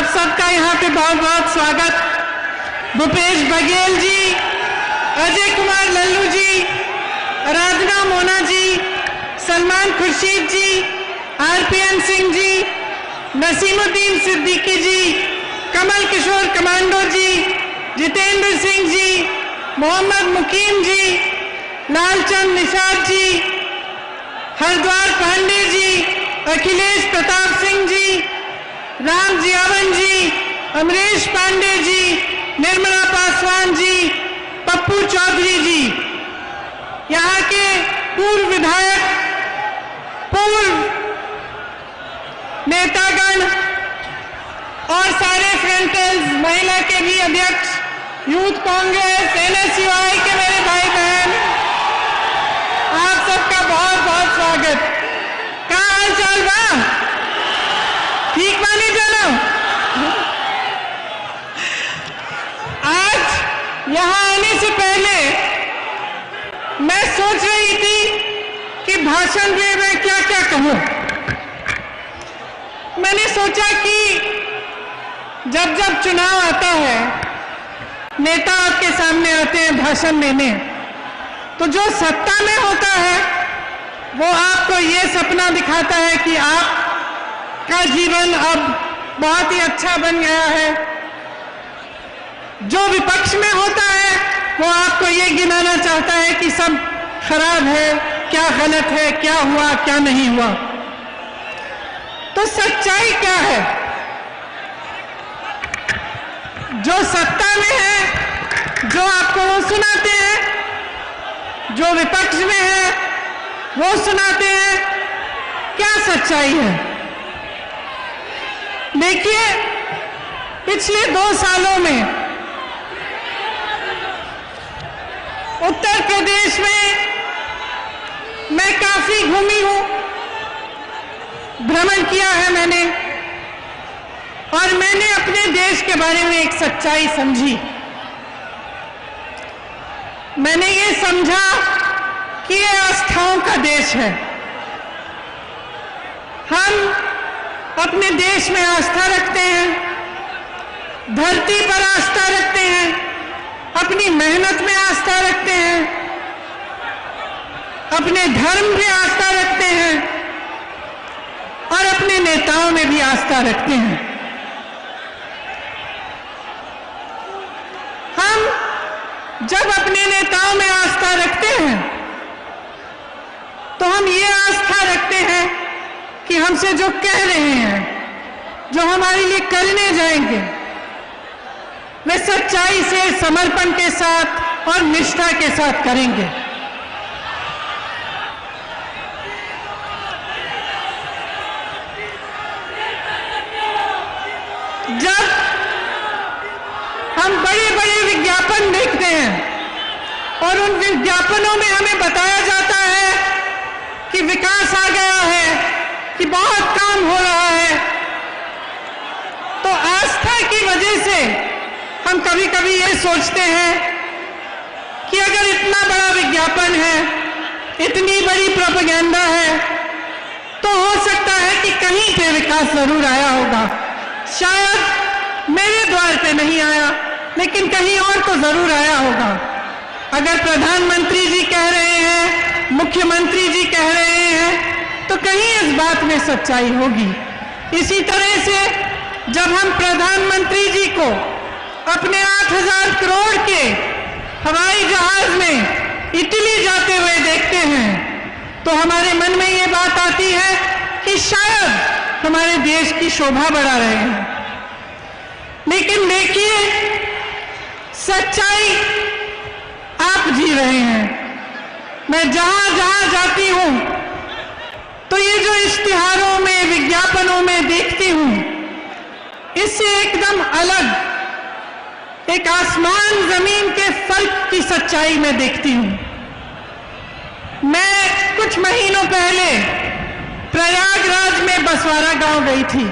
आप सबका यहाँ पे बहुत बहुत स्वागत। भूपेश बघेल जी, अजय कुमार लल्लू जी, आराधना मोना जी, सलमान खुर्शीद जी, आरपीएन सिंह जी, नसीमुद्दीन सिद्दीकी जी, कमल किशोर कमांडो जी, जितेंद्र सिंह जी, मोहम्मद मुकीम जी, लालचंद निषाद जी, हरद्वार पांडे जी, अखिलेश प्रताप सिंह जी, राम जियावन जी, अमरीश पांडे जी, निर्मला पासवान जी, पप्पू चौधरी जी, यहाँ के पूर्व विधायक, पूर्व नेतागण और सारे फ्रंटल्स, महिला के भी अध्यक्ष, यूथ कांग्रेस, एनएसयूआई के मेरे भाई बहन, आप सबका बहुत बहुत स्वागत। क्या हाल चाल बा? ठीक मानी जानो? आज यहाँ आने से पहले मैं सोच रही थी कि भाषण में मैं क्या क्या कहूँ। मैंने सोचा कि जब जब चुनाव आता है, नेता आपके सामने आते हैं भाषण देने, तो जो सत्ता में होता है वो आपको ये सपना दिखाता है कि आपका जीवन अब बहुत ही अच्छा बन गया है। जो विपक्ष में होता है वो आपको ये गिनाना चाहता है कि सब खराब है, क्या गलत है, क्या हुआ, क्या नहीं हुआ। तो सच्चाई क्या है? जो सत्ता में है, जो आपको वो सुनाते हैं, जो विपक्ष में है वो सुनाते हैं। क्या सच्चाई है? देखिए, पिछले 2 सालों में उत्तर प्रदेश में मैं काफी घूमी हूं, भ्रमण किया है मैंने, और मैंने अपने देश के बारे में एक सच्चाई समझी। मैंने ये समझा कि ये आस्थाओं का देश है। हम अपने देश में आस्था रखते हैं, धरती पर आस्था रखते हैं, अपनी मेहनत में आस्था रखते हैं, अपने धर्म में आस्था रखते हैं और अपने नेताओं में भी आस्था रखते हैं। हम जब अपने नेताओं में आस्था रखते हैं तो हम ये आस्था रखते हैं कि हमसे जो कह रहे हैं, जो हमारे लिए करने जाएंगे, वे सच्चाई से, समर्पण के साथ और निष्ठा के साथ करेंगे। जब हम बड़े बड़े विज्ञापन देखते हैं और उन विज्ञापनों में हमें बताया जाता है कि विकास आ गया है, कि बहुत काम हो रहा है, तो आस्था की वजह से हम कभी कभी ये सोचते हैं कि अगर इतना बड़ा विज्ञापन है, इतनी बड़ी प्रोपेगेंडा है, तो हो सकता है कि कहीं पे विकास जरूर आया होगा। शायद मेरे द्वार पे नहीं आया, लेकिन कहीं और तो जरूर आया होगा। अगर प्रधानमंत्री जी कह रहे हैं, मुख्यमंत्री जी कह रहे हैं, तो कहीं इस बात में सच्चाई होगी। इसी तरह से जब हम प्रधानमंत्री जी को अपने 8,000 करोड़ के हवाई जहाज में इटली जाते हुए देखते हैं, तो हमारे मन में ये बात आती है कि शायद हमारे देश की शोभा बढ़ा रहे हैं। लेकिन देखिए, सच्चाई आप जी रहे हैं। मैं जहां जहां जाती हूं तो ये जो इश्तिहारों में, विज्ञापनों में देखती हूं, इससे एकदम अलग, एक आसमान जमीन के फर्क की सच्चाई में देखती हूं। मैं कुछ महीनों पहले प्रयागराज में बसवाड़ा गांव गई थी।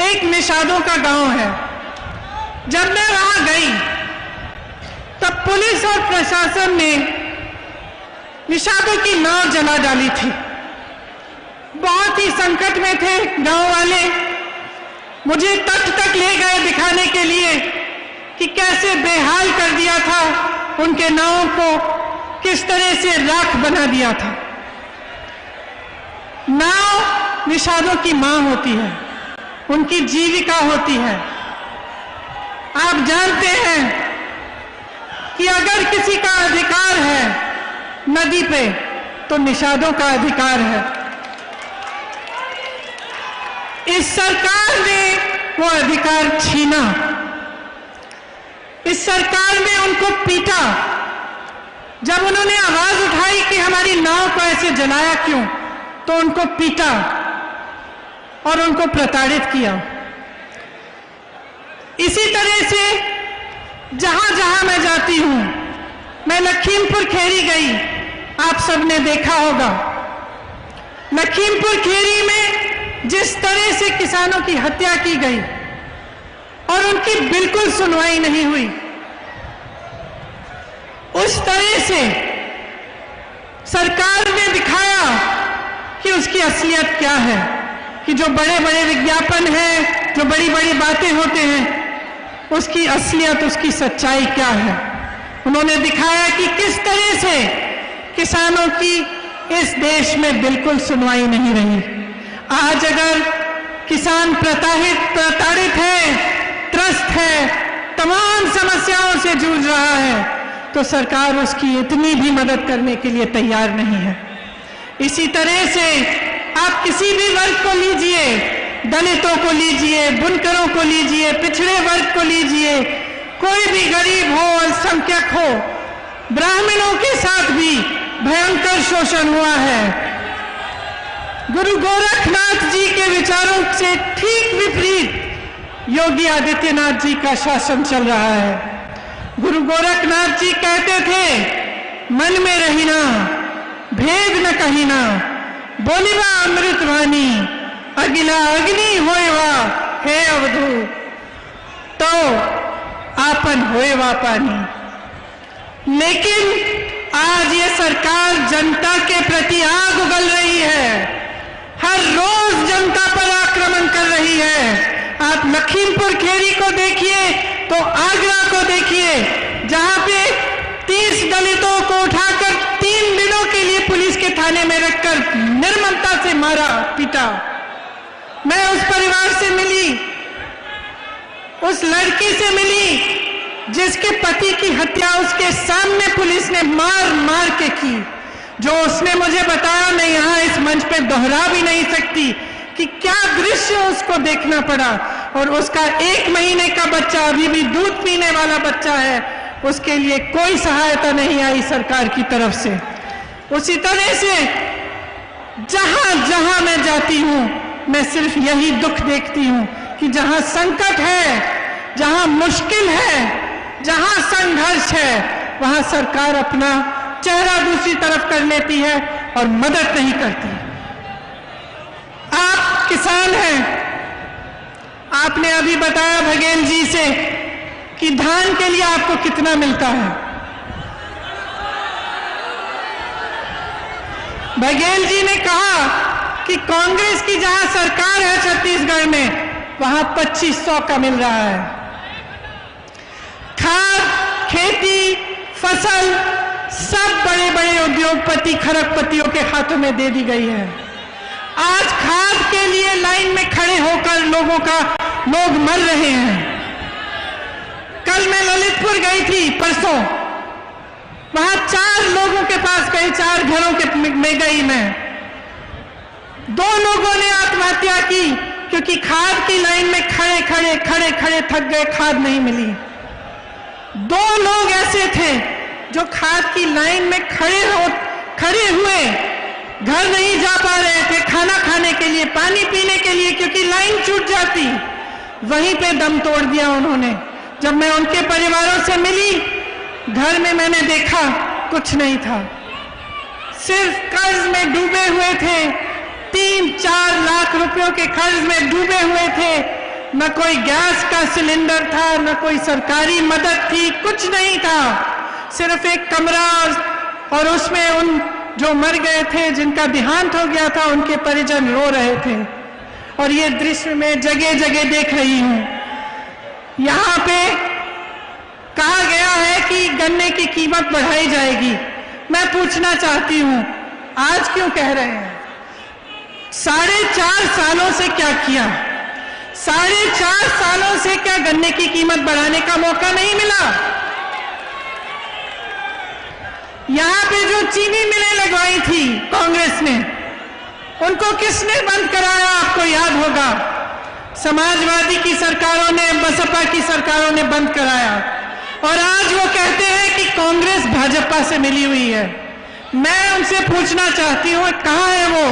एक निषादों का गांव है। जब मैं वहां गई तब पुलिस और प्रशासन ने निषादों की नाव जला डाली थी। बहुत ही संकट में थे गांव वाले। मुझे तट तक ले गए दिखाने के लिए कि कैसे बेहाल कर दिया था उनके नावों को, किस तरह से राख बना दिया था। नाव निषादों की मां होती है, उनकी जीविका होती है। आप जानते हैं कि अगर किसी का अधिकार है नदी पे तो निषादों का अधिकार है। इस सरकार ने वो अधिकार छीना, इस सरकार ने उनको पीटा। जब उन्होंने आवाज उठाई कि हमारी नाव को ऐसे जलाया क्यों, तो उनको पीटा और उनको प्रताड़ित किया। इसी तरह से जहां जहां मैं जाती हूं, मैं लखीमपुर खीरी गई, आप सबने देखा होगा लखीमपुर खीरी में जिस तरह से किसानों की हत्या की गई और उनकी बिल्कुल सुनवाई नहीं हुई, उस तरह से सरकार ने दिखाया कि उसकी असलियत क्या है, कि जो बड़े बड़े विज्ञापन हैं, जो बड़ी बड़ी बातें होते हैं, उसकी असलियत, उसकी सच्चाई क्या है। उन्होंने दिखाया कि किस तरह से किसानों की इस देश में बिल्कुल सुनवाई नहीं रही। आज अगर किसान प्रताड़ित है, त्रस्त है, तमाम समस्याओं से जूझ रहा है, तो सरकार उसकी इतनी भी मदद करने के लिए तैयार नहीं है। इसी तरह से आप किसी भी वर्ग को लीजिए, दलितों को लीजिए, बुनकरों को लीजिए, पिछड़े वर्ग को लीजिए, कोई भी गरीब हो, अल्पसंख्यक हो, ब्राह्मणों के साथ भी भयंकर शोषण हुआ है। गुरु गोरखनाथ जी के विचारों से ठीक विपरीत योगी आदित्यनाथ जी का शासन चल रहा है। गुरु गोरखनाथ जी कहते थे, मन में रहिना, भेद न कहिना, बोलिवा अमृत वाणी, अगिला अग्नि होएवा हे अवधू, तो आपन होएवा पानी। लेकिन आज ये सरकार जनता के प्रति आग उगल रही है, हर रोज जनता पर आक्रमण कर रही है। आप लखीमपुर खीरी को देखिए तो आगरा को देखिए, जहां पे 30 दलितों को उठाकर 3 दिनों के लिए पुलिस के थाने में रखकर निर्ममता से मारा, पीटा। मैं उस परिवार से मिली, उस लड़की से मिली जिसके पति की हत्या उसके सामने पुलिस ने मार मार के की। जो उसने मुझे बताया, मैं यहां इस मंच पे दोहरा भी नहीं सकती कि क्या दृश्य उसको देखना पड़ा। और उसका 1 महीने का बच्चा, अभी भी दूध पीने वाला बच्चा है, उसके लिए कोई सहायता नहीं आई सरकार की तरफ से। उसी तरह से जहां जहां मैं जाती हूं, मैं सिर्फ यही दुख देखती हूं कि जहां संकट है, जहां मुश्किल है, जहां संघर्ष है, वहां सरकार अपना चेहरा दूसरी तरफ कर लेती है और मदद नहीं करती। आप किसान हैं, आपने अभी बताया बघेल जी से कि धान के लिए आपको कितना मिलता है। बघेल जी ने कहा कि कांग्रेस की जहां सरकार है छत्तीसगढ़ में, वहां 2500 का मिल रहा है। खाद, खेती, फसल सब बड़े बड़े उद्योगपति, खरबपतियों के हाथों में दे दी गई है। आज खाद के लिए लाइन में खड़े होकर लोग मर रहे हैं। कल मैं ललितपुर गई थी, परसों, वहां 4 लोगों के पास गई, 4 घरों के में गई मैं। 2 लोगों ने आत्महत्या की क्योंकि खाद की लाइन में खड़े थक गए, खाद नहीं मिली। 2 लोग ऐसे थे जो खाद की लाइन में खड़े हुए, घर नहीं जा पा रहे थे, खाना खाने के लिए, पानी पीने के लिए, क्योंकि लाइन छूट जाती, वहीं पे दम तोड़ दिया उन्होंने। जब मैं उनके परिवारों से मिली, घर में मैंने देखा कुछ नहीं था, सिर्फ कर्ज में डूबे हुए थे, 3-4 लाख रुपयों के कर्ज में डूबे हुए थे। न कोई गैस का सिलेंडर था, न कोई सरकारी मदद थी, कुछ नहीं था, सिर्फ एक कमरा, और उसमें उन जो मर गए थे, जिनका देहांत हो गया था, उनके परिजन रो रहे थे। और ये दृश्य मैं जगह जगह देख रही हूं। यहाँ पे कहा गया है कि गन्ने की कीमत बढ़ाई जाएगी। मैं पूछना चाहती हूं, आज क्यों कह रहे हैं? 4.5 सालों से क्या किया? 4.5 सालों से क्या गन्ने की कीमत बढ़ाने का मौका नहीं मिला? यहां पे जो चीनी मिलें लगवाई थी कांग्रेस ने, उनको किसने बंद कराया? आपको याद होगा, समाजवादी की सरकारों ने, बसपा की सरकारों ने बंद कराया। और आज वो कहते हैं कि कांग्रेस भाजपा से मिली हुई है। मैं उनसे पूछना चाहती हूं, कहां है वो?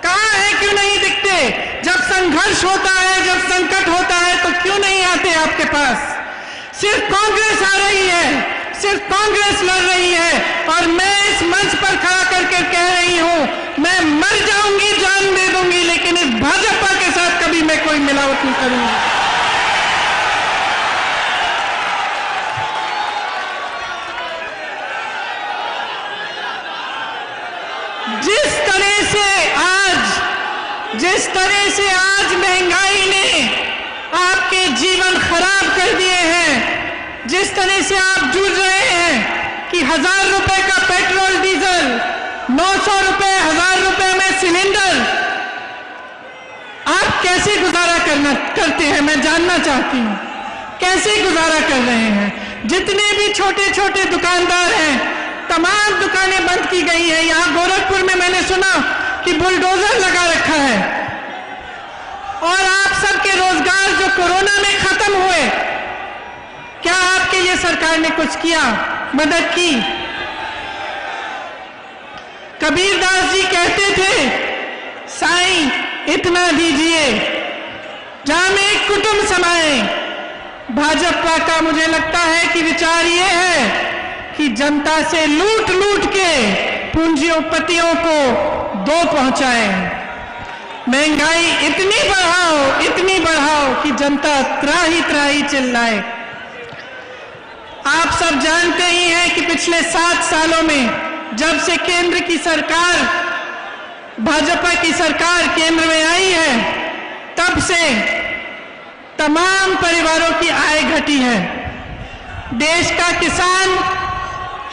कहां है? क्यों नहीं दिखते? जब संघर्ष होता है, जब संकट होता है, तो क्यों नहीं आते आपके पास? सिर्फ कांग्रेस आ रही है, सिर्फ कांग्रेस लड़ रही है। और मैं इस मंच पर खड़ा करके कह रही हूं, मैं मर जाऊंगी, जान दे दूंगी, लेकिन इस भाजपा के साथ कभी मैं कोई मिलावट नहीं करूंगी। जिस तरह से आज महंगाई ने आपके जीवन खराब कर दिए हैं, जिस तरह से आप जूझ रहे हैं कि 1000 रुपए का पेट्रोल डीजल, 900 रुपए, 1000 रुपए में सिलेंडर, आप कैसे गुजारा करते हैं? मैं जानना चाहती हूं, कैसे गुजारा कर रहे हैं? जितने भी छोटे छोटे दुकानदार हैं, तमाम दुकानें बंद की गई हैं। यहां गोरखपुर में मैंने सुना कि बुलडोजर लगा रखा है। और आप सबके रोजगार जो कोरोना में खत्म हुए, क्या आपके लिए सरकार ने कुछ किया, मदद की? कबीरदास जी कहते थे, साईं इतना दीजिए जामे कुटुंब समाए। भाजपा का मुझे लगता है कि विचार ये है कि जनता से लूट लूट के पूंजीपतियों को दो पहुंचाए। महंगाई इतनी बढ़ाओ कि जनता त्राही त्राही चिल्लाए। आप सब जानते ही हैं कि पिछले 7 सालों में जब से केंद्र की सरकार, भाजपा की सरकार केंद्र में आई है, तब से तमाम परिवारों की आय घटी है। देश का किसान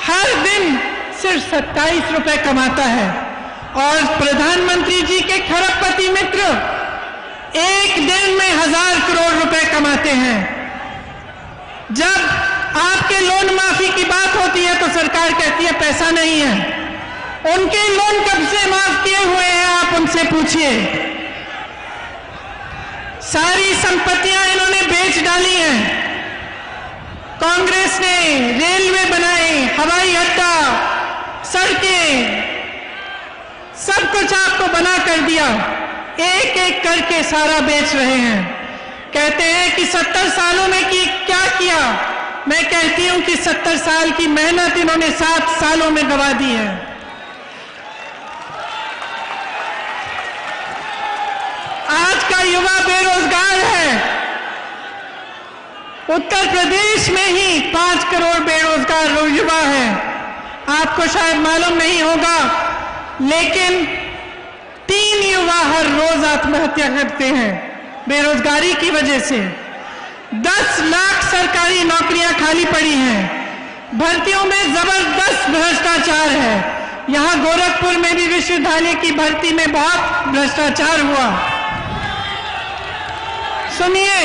हर दिन सिर्फ 27 रुपए कमाता है और प्रधानमंत्री जी के खरबपति मित्र एक दिन में 1000 करोड़ रुपए कमाते हैं। जब आपके लोन माफी की बात होती है तो सरकार कहती है पैसा नहीं है। उनके लोन कब से माफ किए हुए हैं, आप उनसे पूछिए। सारी संपत्तियां इन्होंने बेच डाली हैं। कांग्रेस ने रेलवे बनाए, हवाई अड्डा, सड़कें, सब कुछ आपको बना कर दिया। एक एक करके सारा बेच रहे हैं। कहते हैं कि 70 सालों में क्या किया? मैं कहती हूं कि 70 साल की मेहनत इन्होंने 7 सालों में गवा दी है। आज का युवा बेरोजगार है। उत्तर प्रदेश में ही 5 करोड़ बेरोजगार युवा हैं। आपको शायद मालूम नहीं होगा, लेकिन 3 युवा हर रोज आत्महत्या करते हैं बेरोजगारी की वजह से। 10 लाख सरकारी नौकरियां खाली पड़ी हैं। भर्तियों में जबरदस्त भ्रष्टाचार है। यहां गोरखपुर में भी विश्वविद्यालय की भर्ती में बहुत भ्रष्टाचार हुआ। सुनिए,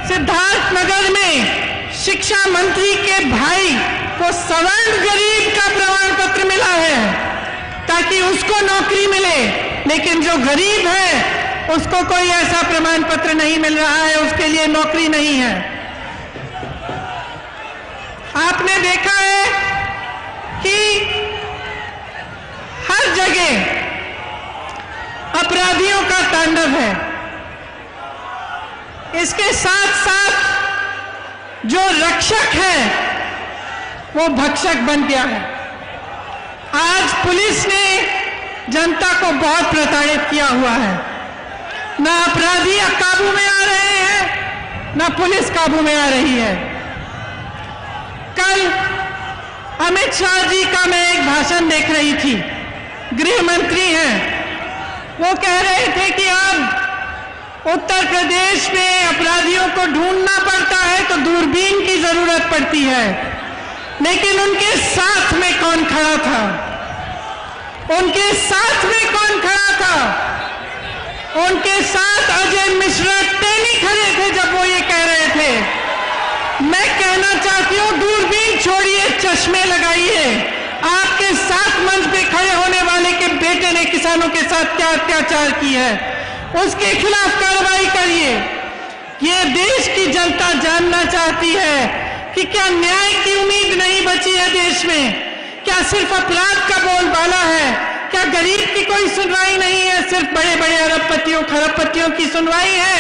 सिद्धार्थनगर में शिक्षा मंत्री के भाई को सवर्ण गरीब का प्रमाण पत्र मिला है ताकि उसको नौकरी मिले, लेकिन जो गरीब है उसको कोई ऐसा प्रमाण पत्र नहीं मिल रहा है, उसके लिए नौकरी नहीं है। आपने देखा है कि हर जगह अपराधियों का तांडव है। इसके साथ साथ जो रक्षक है वो भक्षक बन गया है। आज पुलिस ने जनता को बहुत प्रताड़ित किया हुआ है। ना अपराधी काबू में आ रहे हैं, ना पुलिस काबू में आ रही है। कल अमित शाह जी का मैं एक भाषण देख रही थी, गृह मंत्री हैं। वो कह रहे थे कि अब उत्तर प्रदेश में अपराधियों को ढूंढना पड़ता है तो दूरबीन की जरूरत पड़ती है, लेकिन उनके साथ में कौन खड़ा था? उनके साथ में कौन खड़ा था? उनके साथ अजय मिश्रा टेनी खड़े थे जब वो ये कह रहे थे। मैं कहना चाहती हूँ, दूरबीन छोड़िए, चश्मे लगाइए। आपके साथ मंच पे खड़े होने वाले के बेटे ने किसानों के साथ क्या अत्याचार की है, उसके खिलाफ कार्रवाई करिए। ये देश की जनता जानना चाहती है कि क्या न्याय की उम्मीद नहीं बची है देश में? क्या सिर्फ अपराध का बोलबाला है? क्या गरीब की कोई सुनवाई नहीं है? सिर्फ बड़े बड़े अरबपतियों खरबपतियों की सुनवाई है?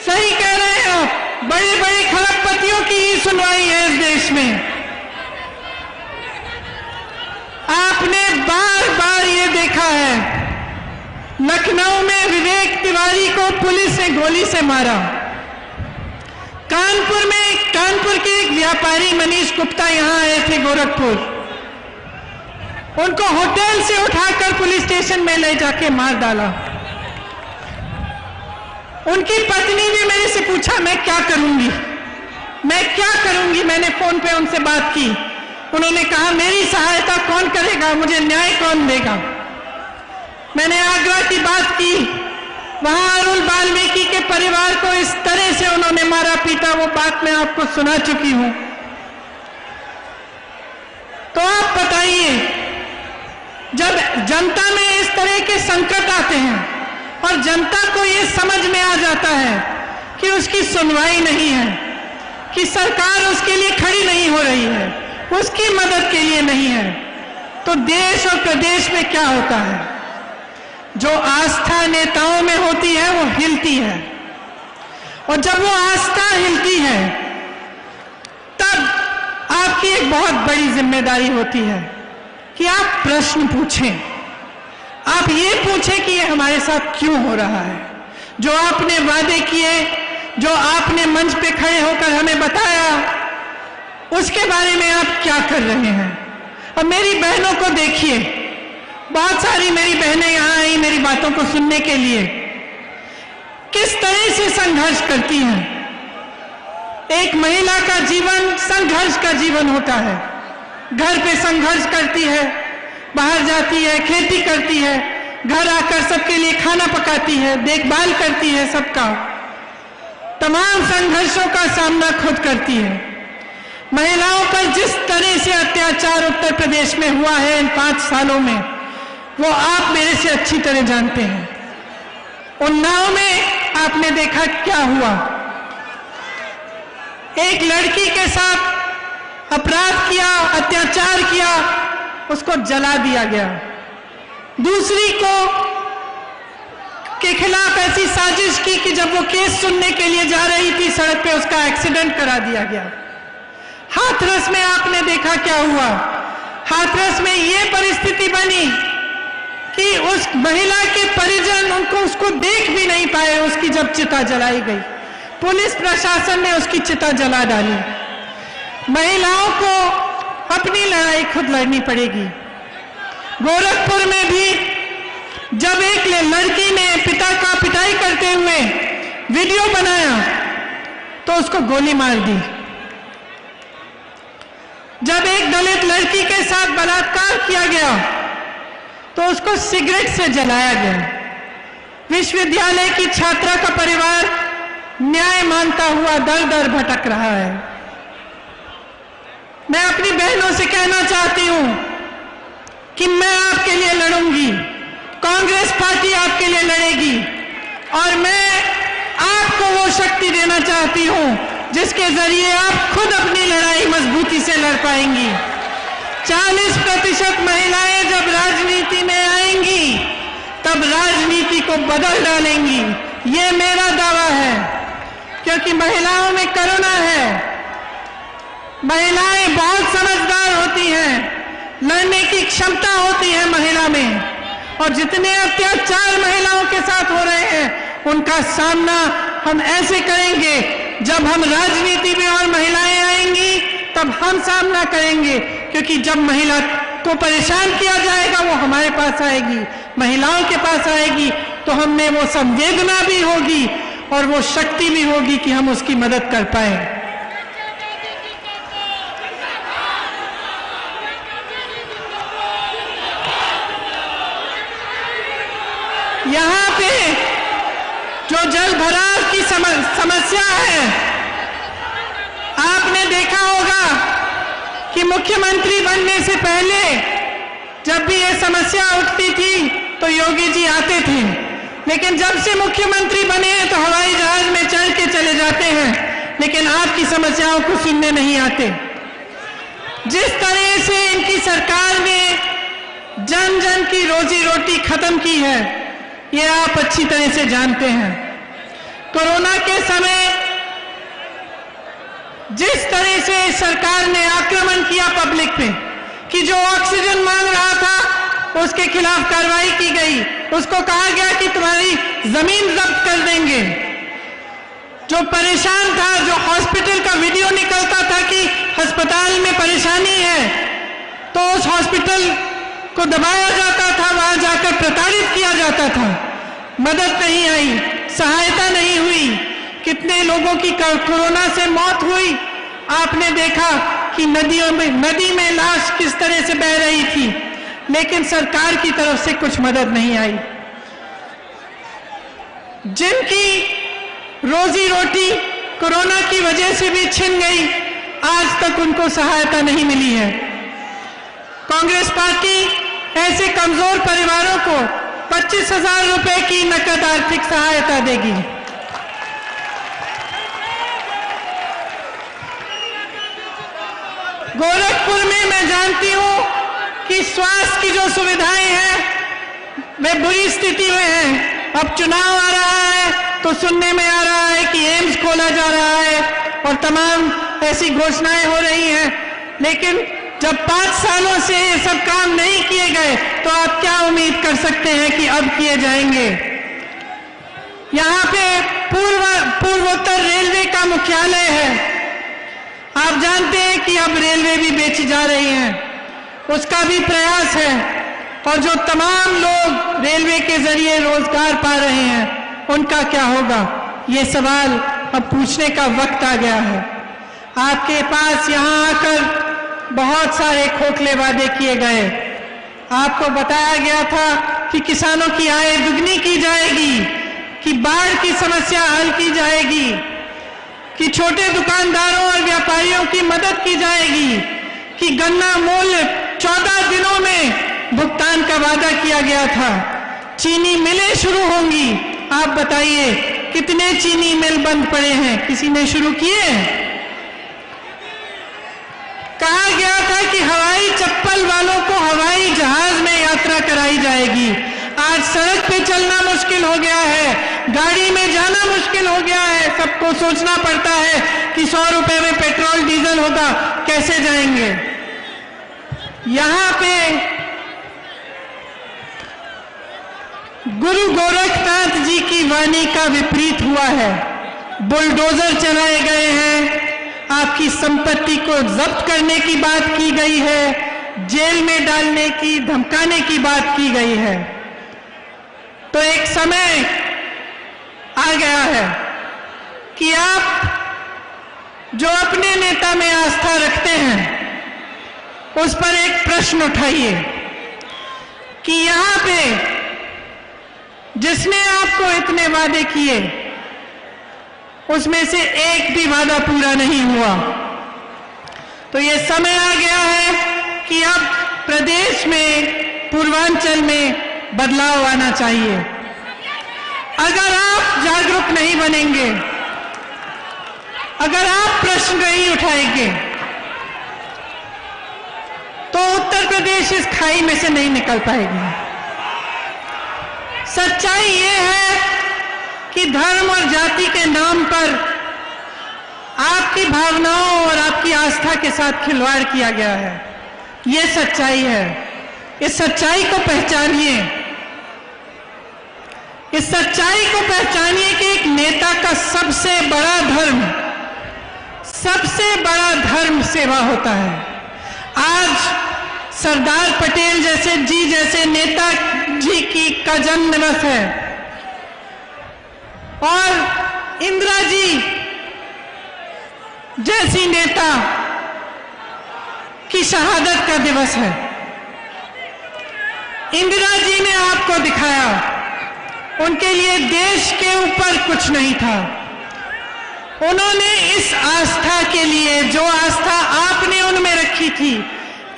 सही कह रहे हैं आप, बड़े बड़े खरबपतियों की ही सुनवाई है इस देश में। आपने बार बार ये देखा है, लखनऊ में विवेक तिवारी को पुलिस ने गोली से मारा। कानपुर के एक व्यापारी मनीष गुप्ता यहां आए थे गोरखपुर, उनको होटल से उठाकर पुलिस स्टेशन में ले जाके मार डाला। उनकी पत्नी ने मेरे से पूछा, मैं क्या करूंगी, मैं क्या करूंगी? मैंने फोन पे उनसे बात की। उन्होंने कहा, मेरी सहायता कौन करेगा, मुझे न्याय कौन देगा? मैंने आगरा की बात की, वहां अरुण वाल्मीकि के परिवार को इस तरह से उन्होंने मारा पीटा, वो बात मैं आपको सुना चुकी हूं। तो आप बताइए, जब जनता में इस तरह के संकट आते हैं और जनता को ये समझ में आ जाता है कि उसकी सुनवाई नहीं है, कि सरकार उसके लिए खड़ी नहीं हो रही है, उसकी मदद के लिए नहीं है, तो देश और प्रदेश में क्या होता है? जो आस्था नेताओं में होती है वो हिलती है, और जब वो आस्था हिलती है तब आपकी एक बहुत बड़ी जिम्मेदारी होती है कि आप प्रश्न पूछें। आप ये पूछें कि ये हमारे साथ क्यों हो रहा है। जो आपने वादे किए, जो आपने मंच पे खड़े होकर हमें बताया, उसके बारे में आप क्या कर रहे हैं? अब मेरी बहनों को देखिए, बहुत सारी मेरी बहनें यहां आई मेरी बातों को सुनने के लिए, किस तरह से संघर्ष करती हैं। एक महिला का जीवन संघर्ष का जीवन होता है। घर पे संघर्ष करती है, बाहर जाती है, खेती करती है, घर आकर सबके लिए खाना पकाती है, देखभाल करती है, सबका तमाम संघर्षों का सामना खुद करती है। महिलाओं पर जिस तरह से अत्याचार उत्तर प्रदेश में हुआ है इन 5 सालों में, वो आप मेरे से अच्छी तरह जानते हैं। उन्नाव में आपने देखा क्या हुआ। एक लड़की के साथ अपराध किया, अत्याचार किया, उसको जला दिया गया। दूसरी को के खिलाफ ऐसी साजिश की कि जब वो केस सुनने के लिए जा रही थी सड़क पे, उसका एक्सीडेंट करा दिया गया। हाथरस में आपने देखा क्या हुआ। हाथरस में ये परिस्थिति बनी कि उस महिला के परिजन उसको देख भी नहीं पाए। उसकी जब चिता जलाई गई, पुलिस प्रशासन ने उसकी चिता जला डाली। महिलाओं को अपनी लड़ाई खुद लड़नी पड़ेगी। गोरखपुर में भी जब एक लड़की ने पिता का पिटाई करते हुए वीडियो बनाया तो उसको गोली मार दी। जब एक दलित लड़की के साथ बलात्कार किया गया तो उसको सिगरेट से जलाया गया। विश्वविद्यालय की छात्रा का परिवार न्याय मांगता हुआ दर दर भटक रहा है। मैं अपनी बहनों से कहना चाहती हूं कि मैं आपके लिए लड़ूंगी, कांग्रेस पार्टी आपके लिए लड़ेगी, और मैं आपको वो शक्ति देना चाहती हूं जिसके जरिए आप खुद अपनी लड़ाई मजबूती से लड़ पाएंगी। 40% महिलाएं जब राजनीति में आएंगी तब राजनीति को बदल डालेंगी, ये मेरा दावा है। क्योंकि महिलाओं में करुणा है, महिलाएं बहुत समझदार होती हैं, लड़ने की क्षमता होती है महिला में, और जितने अत्याचार महिलाओं के साथ हो रहे हैं उनका सामना हम ऐसे करेंगे। जब हम राजनीति में और महिलाएं आएंगी तब हम सामना करेंगे, क्योंकि जब महिला को परेशान किया जाएगा वो हमारे पास आएगी, महिलाओं के पास आएगी, तो हम में वो संवेदना भी होगी और वो शक्ति भी होगी कि हम उसकी मदद कर पाए। यहाँ पे जो जल भराव की समस्या है, आपने देखा होगा कि मुख्यमंत्री बनने से पहले जब भी ये समस्या उठती थी तो योगी जी आते थे, लेकिन जब से मुख्यमंत्री बने हैं तो हवाई जहाज में चढ़ के चले जाते हैं, लेकिन आपकी समस्याओं को सुनने नहीं आते। जिस तरह से इनकी सरकार ने जन जन की रोजी रोटी खत्म की है, ये आप अच्छी तरह से जानते हैं। कोरोना के समय जिस तरह से सरकार ने आक्रमण किया पब्लिक पे कि जो ऑक्सीजन मांग रहा था उसके खिलाफ कार्रवाई की गई, उसको कहा गया कि तुम्हारी जमीन जब्त कर देंगे। जो परेशान था, जो हॉस्पिटल का वीडियो निकलता था कि अस्पताल में परेशानी है, तो उस हॉस्पिटल को दबाया जाता था, वहां जाकर प्रताड़ित किया जाता था। मदद नहीं आई, सहायता नहीं हुई, कितने लोगों की कोरोना से मौत हुई। आपने देखा कि नदी में लाश किस तरह से बह रही थी, लेकिन सरकार की तरफ से कुछ मदद नहीं आई। जिनकी रोजी रोटी कोरोना की वजह से भी छिन गई, आज तक उनको सहायता नहीं मिली है। कांग्रेस पार्टी ऐसे कमजोर परिवारों को 25,000 रुपए की नकद आर्थिक सहायता देगी। गोरखपुर में मैं जानती हूं कि स्वास्थ्य की जो सुविधाएं हैं वे बुरी स्थिति में हैं। अब चुनाव आ रहा है तो सुनने में आ रहा है कि एम्स खोला जा रहा है और तमाम ऐसी घोषणाएं हो रही हैं, लेकिन जब 5 सालों से ये सब काम नहीं किए गए तो आप क्या उम्मीद कर सकते हैं कि अब किए जाएंगे। यहाँ पे पूर्वोत्तर रेलवे का मुख्यालय है, आप जानते हैं कि अब रेलवे भी बेची जा रही है, उसका भी प्रयास है, और जो तमाम लोग रेलवे के जरिए रोजगार पा रहे हैं उनका क्या होगा, ये सवाल अब पूछने का वक्त आ गया है। आपके पास यहाँ आकर बहुत सारे खोखले वादे किए गए। आपको बताया गया था कि किसानों की आय दुगनी की जाएगी, कि बाढ़ की समस्या हल की जाएगी, कि छोटे दुकानदारों और व्यापारियों की मदद की जाएगी, कि गन्ना मूल्य 14 दिनों में भुगतान का वादा किया गया था, चीनी मिलें शुरू होंगी। आप बताइए कितने चीनी मिल बंद पड़े हैं, किसी ने शुरू किए? कहा गया था कि हवाई चप्पल वालों को हवाई जहाज में यात्रा कराई जाएगी। आज सड़क पे चलना मुश्किल हो गया है, गाड़ी में जाना मुश्किल हो गया है, सबको सोचना पड़ता है कि 100 रुपए में पेट्रोल डीजल होगा, कैसे जाएंगे। यहाँ पे गुरु गोरखनाथ जी की वाणी का विपरीत हुआ है। बुलडोजर चलाए गए हैं, आपकी संपत्ति को जब्त करने की बात की गई है, जेल में डालने की, धमकाने की बात की गई है। तो एक समय आ गया है कि आप जो अपने नेता में आस्था रखते हैं उस पर एक प्रश्न उठाइए कि यहाँ पे जिसने आपको इतने वादे किए उसमें से एक भी वादा पूरा नहीं हुआ। तो ये समय आ गया है कि अब प्रदेश में, पूर्वांचल में बदलाव आना चाहिए। अगर आप जागरूक नहीं बनेंगे, अगर आप प्रश्न नहीं उठाएंगे, तो उत्तर प्रदेश इस खाई में से नहीं निकल पाएगा। सच्चाई ये है कि धर्म और जाति के नाम पर आपकी भावनाओं और आपकी आस्था के साथ खिलवाड़ किया गया है। ये सच्चाई है। इस सच्चाई को पहचानिए। इस सच्चाई को पहचानिए कि एक नेता का सबसे बड़ा धर्म सेवा होता है। आज सरदार पटेल जैसे नेता जी का जन्म दिवस है। और इंदिरा जी जैसी नेता की शहादत का दिवस है। इंदिरा जी ने आपको दिखाया, उनके लिए देश के ऊपर कुछ नहीं था। उन्होंने इस आस्था के लिए, जो आस्था आपने उनमें रखी थी,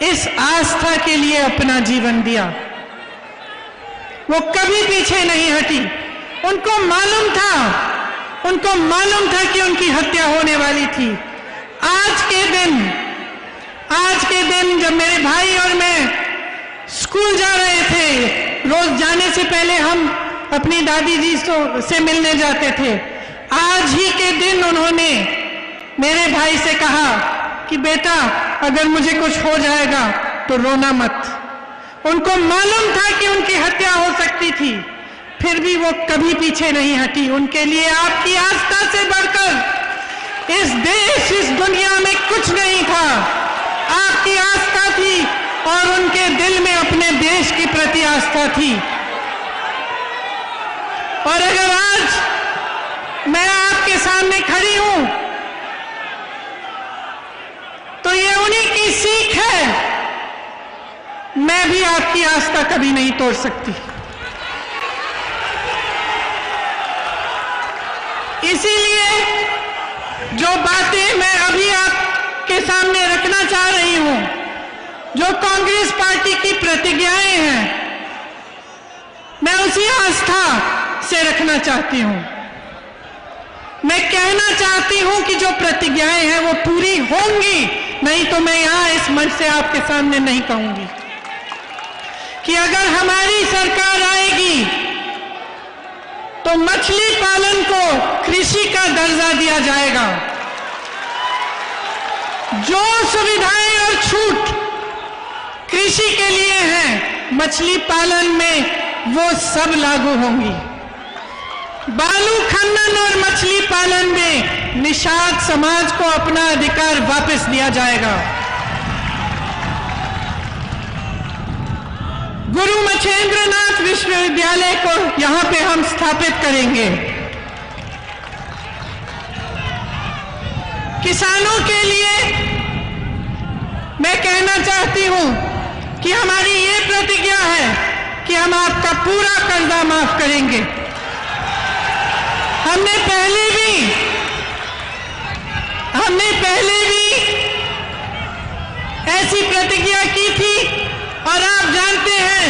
इस आस्था के लिए अपना जीवन दिया। वो कभी पीछे नहीं हटी। उनको मालूम था कि उनकी हत्या होने वाली थी। आज के दिन जब मेरे भाई और मैं स्कूल जा रहे थे, रोज जाने से पहले हम अपनी दादी जी से मिलने जाते थे। आज ही के दिन उन्होंने मेरे भाई से कहा कि बेटा, अगर मुझे कुछ हो जाएगा तो रोना मत। उनको मालूम था कि उनकी हत्या हो सकती थी, फिर भी वो कभी पीछे नहीं हटी। उनके लिए आपकी आस्था से बढ़कर इस देश, इस दुनिया में कुछ नहीं था। आपकी आस्था थी और उनके दिल में अपने देश के प्रति आस्था थी। और अगर आज मैं आपके सामने खड़ी हूं तो ये उन्हीं की सीख है। मैं भी आपकी आस्था कभी नहीं तोड़ सकती। इसीलिए जो बातें मैं अभी आपके सामने रखना चाह रही हूं, जो कांग्रेस पार्टी की प्रतिज्ञाएं हैं, मैं उसी आस्था से रखना चाहती हूं। मैं कहना चाहती हूं कि जो प्रतिज्ञाएं हैं वो पूरी होंगी, नहीं तो मैं यहां इस मंच से आपके सामने नहीं कहूंगी कि अगर हमारी सरकार आएगी तो मछली पालन को कृषि का दर्जा दिया जाएगा। जो सुविधाएं और छूट कृषि के लिए हैं, मछली पालन में वो सब लागू होंगी। बालू खनन और मछली पालन में निषाद समाज को अपना अधिकार वापस दिया जाएगा। गुरु मच्छेंद्रनाथ विश्वविद्यालय को यहां पे हम स्थापित करेंगे। किसानों के लिए मैं कहना चाहती हूं कि हमारी ये प्रतिज्ञा है कि हम आपका पूरा कर्जा माफ करेंगे। हमने पहले भी ऐसी प्रतिज्ञा की थी और आप जानते हैं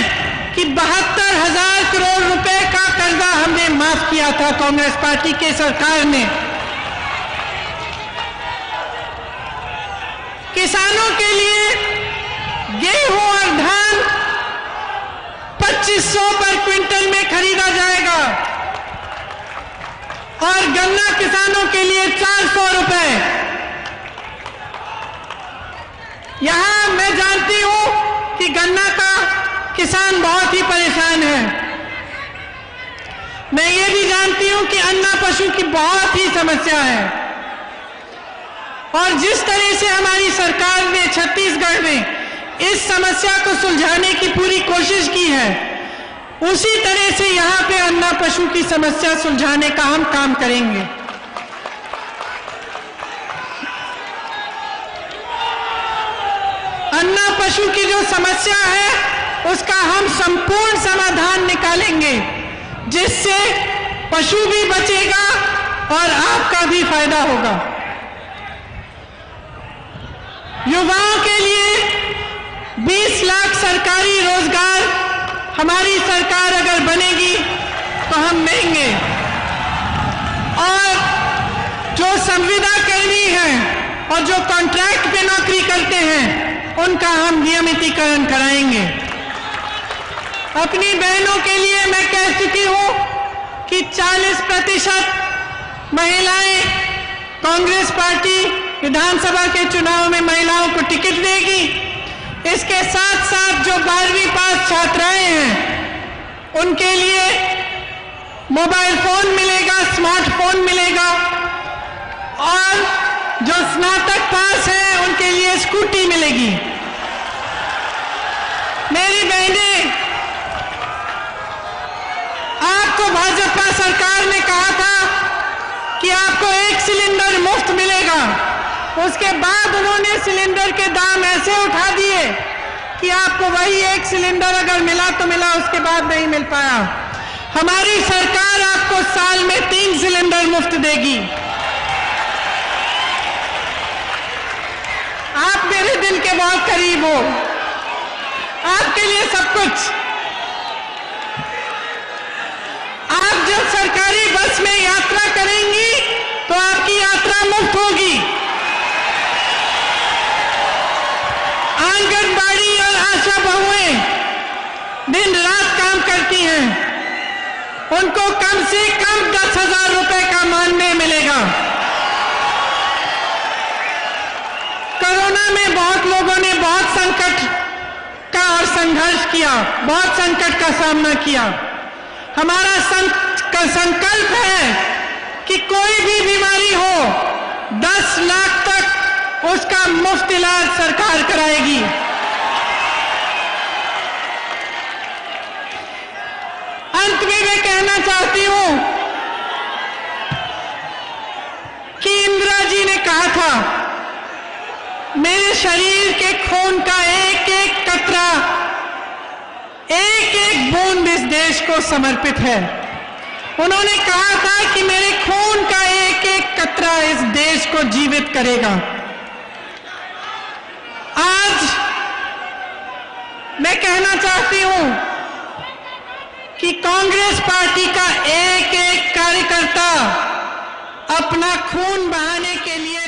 कि 72,000 करोड़ रुपए का कर्जा हमने माफ किया था कांग्रेस पार्टी के सरकार ने। किसानों के लिए गेहूं और धान 2500 पर क्विंटल में खरीदा जाएगा और गन्ना किसानों के लिए 400 रुपए। यहां मैं जानती हूं कि गन्ना का किसान बहुत ही परेशान है। मैं ये भी जानती हूं कि अन्ना पशु की बहुत ही समस्या है और जिस तरह से हमारी सरकार ने छत्तीसगढ़ में इस समस्या को सुलझाने की पूरी कोशिश की है, उसी तरह से यहां पे अन्ना पशु की समस्या सुलझाने का हम काम करेंगे। अन्ना पशु की जो समस्या है उसका हम संपूर्ण समाधान निकालेंगे, जिससे पशु भी बचेगा और आपका भी फायदा होगा। युवाओं के लिए 20 लाख सरकारी रोजगार हमारी सरकार अगर बनेगी तो हम देंगे और जो संविदा कर्मी हैं और जो कॉन्ट्रैक्ट पे नौकरी करते हैं उनका हम नियमितीकरण कराएंगे। अपनी बहनों के लिए मैं कह चुकी हूं कि 40% महिलाएं कांग्रेस पार्टी विधानसभा के चुनाव में महिलाओं को टिकट देगी। इसके साथ साथ जो 12वीं पास छात्राएं हैं उनके लिए मोबाइल फोन मिलेगा, स्मार्टफोन मिलेगा और जो स्नातक पास है उनके लिए स्कूटी मिलेगी। मेरी बहनें, आपको भाजपा सरकार ने कहा था उसके बाद उन्होंने सिलेंडर के दाम ऐसे उठा दिए कि आपको वही एक सिलेंडर अगर मिला तो मिला, उसके बाद नहीं मिल पाया। हमारी सरकार आपको साल में 3 सिलेंडर मुफ्त देगी। आप मेरे दिल के बहुत करीब हो, आपके लिए सब कुछ। आप जब सरकारी बस में यात्रा करेंगी तो आपकी यात्रा मुफ्त होगी। आंगनबाड़ी और आशा बहुएं दिन रात काम करती हैं, उनको कम से कम 10,000 रुपए का मानदेय मिलेगा। कोरोना में बहुत लोगों ने बहुत संकट का और संघर्ष किया, बहुत संकट का सामना किया। हमारा संकल्प है कि कोई भी बीमारी हो 10 लाख तक उसका मुफ्त इलाज सरकार कराएगी। अंत में मैं कहना चाहती हूं कि इंदिरा जी ने कहा था, मेरे शरीर के खून का एक एक कतरा, एक एक बूंद इस देश को समर्पित है। उन्होंने कहा था कि मेरे खून का एक एक कतरा इस देश को जीवित करेगा। आज मैं कहना चाहती हूं कि कांग्रेस पार्टी का एक एक कार्यकर्ता अपना खून बहाने के लिए